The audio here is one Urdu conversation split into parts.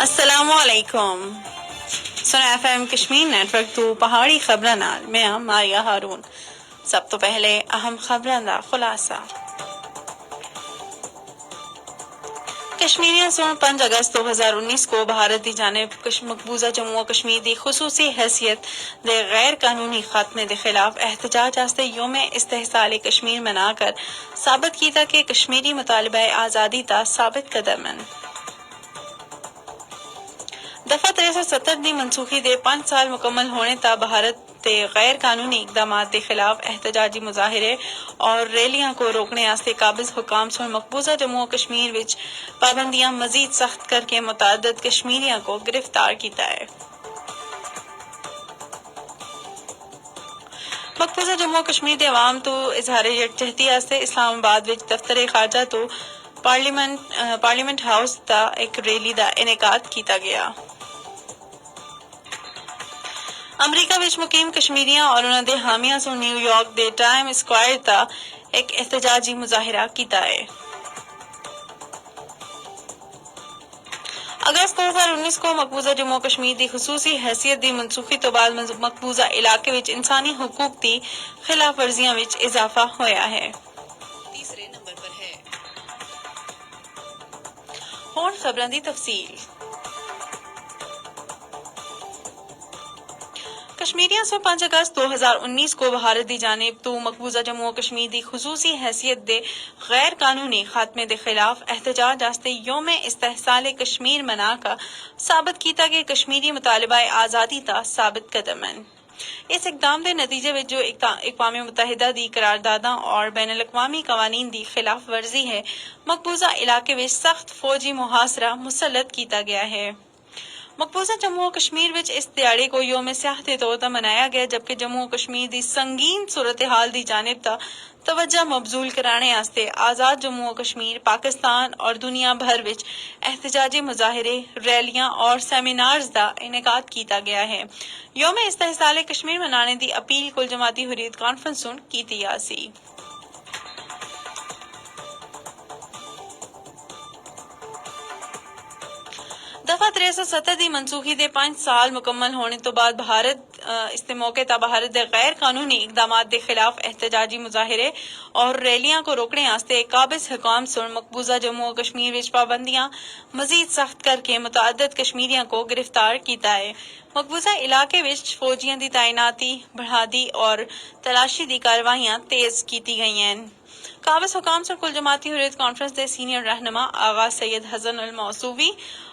السلام علیکم سنا ایف ایم کشمیر نیٹورک تو پہاڑی خبراں نال میں ہاں ماریا ہارون۔ سب تو پہلے اہم خبراں دا خلاصہ۔ کشمیریاں سن 5 اگست 2019 کو بھارت دی جانب مقبوضہ جموں و کشمیر دی خصوصی حیثیت دے غیر قانونی خاتمے دے خلاف احتجاج واسطے یوم استحصال کشمیر منا کر ثابت کیتا کہ کشمیری مطالبہ آزادی تا ثابت قدم ہیں۔ دفعہ 370 دی منسوخی دے 5 سال مکمل ہونے تا بھارت تے غیر قانونی اقدامات کے خلاف احتجاجی مظاہرے اور ریلیاں کو روکنے واسطے قابض حکام سن مقبوضہ جموں و کشمیر وچ پابندیاں مزید سخت کر کے متعدد کشمیریاں کو گرفتار کیتا ہے۔ مقبوضہ جموں و کشمیر دے عوام تو اظہار یکجہتی واسطے اسلام آباد وچ دفتر خارجہ تو پارلیمنٹ ہاؤس دا ایک ریلی دا انعقاد کیتا گیا۔ امریکہ وچ مقیم کشمیریاں اور انہاں دے حامیاں سن نیو یارک دے ٹائم اسکوائر تا ایک احتجاجی مظاہرہ کیتا ہے۔ اگست 2019 کو مقبوضہ جموں و کشمیر دی خصوصی حیثیت دی منسوخی تو بعد مقبوضہ علاقے وچ انسانی حقوق دی خلاف ورزیاں وچ اضافہ ہویا ہے۔ تیسرے نمبر پر ہے۔ ہون خبراں دی تفصیل۔ کشمیریاں سن 5 اگست 2019 کو بھارت دی جانب تو مقبوضہ جموں و کشمیر دی خصوصی حیثیت دے غیر قانونی خاتمے دے خلاف احتجاج واسطے یوم استحصال کشمیر منا کا ثابت کیتا کہ کشمیری مطالبہ آزادی تا ثابت قدم ہیں۔ اس اقدام دے نتیجے وچ جو اقوام متحدہ دی قرارداداں اور بین الاقوامی قوانین دی خلاف ورزی ہے، مقبوضہ علاقے وچ سخت فوجی محاصرہ مسلط کیتا گیا ہے۔ مقبوضہ جموں و کشمیر وچ اس دیہاڑے کو یوم سیاہ دے طور تے منایا گیا، جبکہ جموں و کشمیر دی سنگین صورتحال دی جانب تا توجہ مبذول کرانے واسطے آزاد جموں و کشمیر، پاکستان اور دنیا بھر وچ احتجاجی مظاہرے، ریلیاں اور سیمینارز دا انعقاد کیتا گیا ہے۔ یوم استحصال کشمیر منانے دی اپیل کل جماعتی حریت کانفرنس سن کیتی گئی۔ دفعہ 370 دی منسوخی دے 5 سال مکمل ہونے تو بعد اس موقع تا بھارت دے غیر قانونی اقدامات دے خلاف احتجاجی مظاہرے اور ریلیاں کو روکنے واسطے قابض حکام سن مقبوضہ جموں و کشمیر وچ پابندیاں مزید سخت کر کے متعدد کشمیریاں کو گرفتار کیتا ہے۔ مقبوضہ علاقے وچ فوجیاں دی تعیناتی بڑھا دی اور تلاشی دی کارروائیاں تیز کیتی گئی ہیں۔ قابض حکام سن کل جماعتی حریت کانفرنس دے سینئر رہنما آغا سید حسن الموصوی،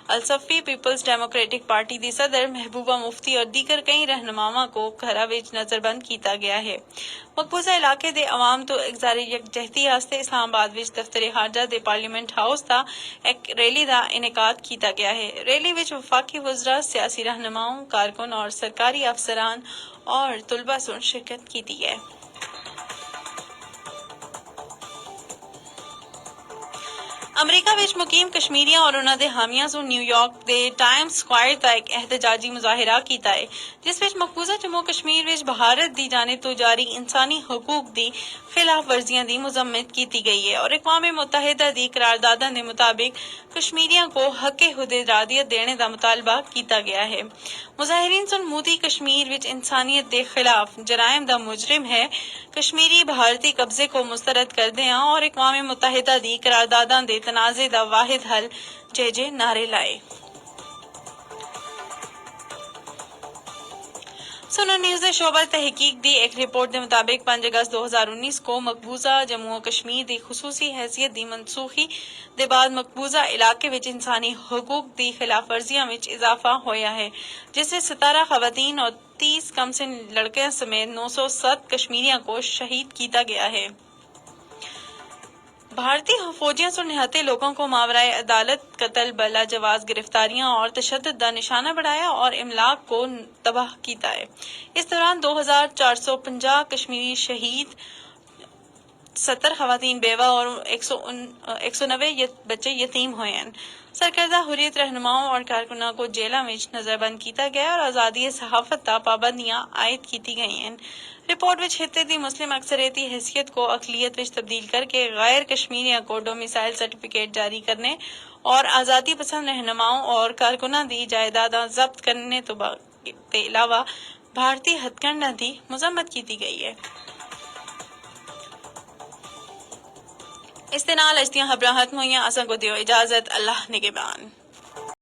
الصفی پیپلز ڈیموکریٹک پارٹی دی صدر محبوبہ مفتی اور دیگر کئی رہنماواں کو گھراں وچ نظر بند کیتا گیا ہے۔ مقبوضہ علاقے دے عوام تو اظہار یکجہتی واسطے اسلام آباد وچ دفتر خارجہ دے پارلیمنٹ ہاؤس تا ایک ریلی دا انعقاد کیتا گیا ہے۔ ریلی وچ وفاقی وزراء، سیاسی رہنماؤں، کارکن اور سرکاری افسران اور طلباء سن شرکت کیتی ہے۔ امریکہ وچ مقیم کشمیریاں اور انہاں دے حامیاں سن نیو یارک دے ٹائم اسکوائر تا ایک احتجاجی مظاہرہ کیتا ہے، جس وچ مقبوضہ جموں کشمیر وچ بھارت دی جانب تو جاری انسانی حقوق دی خلاف ورزیاں دی مذمت کیتی گئی ہے اور اقوام متحدہ دی قرارداداں دے مطابق کشمیریاں کو حق خود ارادیت دینے دا مطالبہ کیتا گیا ہے۔ مظاہرین سن مودی کشمیر وچ انسانیت دے خلاف جرائم دا مجرم ہے، کشمیری بھارتی قبضے کو مسترد کردیاں اور اقوام متحدہ دی قرارداداں دے تنازع دا واحد حل جے نعرے لائے۔ سنو نیوز دے شعبہ تحقیق دی ایک رپورٹ دے مطابق 5 اگست 2019 کو مقبوضہ جموں و کشمیر دی خصوصی حیثیت دی منسوخی دے بعد مقبوضہ علاقے وچ انسانی حقوق دی خلاف ورزیاں وچ اضافہ ہویا ہے، جس وچ 17 خواتین اور 30 کم سن لڑکیاں سمیت 907 کشمیریاں کو شہید کیتا گیا ہے۔ بھارتی فوجیاں سن نہتے لوگوں کو ماورائے عدالت قتل بلا جواز گرفتاریاں اور تشدد دا نشانہ بنایا اور املاک کو تباہ کیتا ہے۔ اس دوران 2450 کشمیری شہید، 70 خواتین بیوہ اور 190 بچے یتیم ہوئے ہیں۔ سرکردہ حریت رہنماؤں اور کارکناں کو جیلوں میں نظر بند کیتا گیا اور آزادی صحافت تا پابندیاں عائد کیتی گئی ہیں۔ رپورٹ وچ خطے دی مسلم اکثریتی حیثیت کو اقلیت وچ تبدیل کر کے غیر کشمیریاں کو ڈومیسائل سرٹیفکیٹ جاری کرنے اور آزادی پسند رہنماؤں اور کارکناں دی جائیداداں ضبط کرنے تو علاوہ بھارتی ہتھ کنڈا دی مذمت کیتی گئی ہے۔ اس دے نال اس دیاں خبراں ختم ہوئیاں، اساں کو دیو اجازت، اللہ نگہبان۔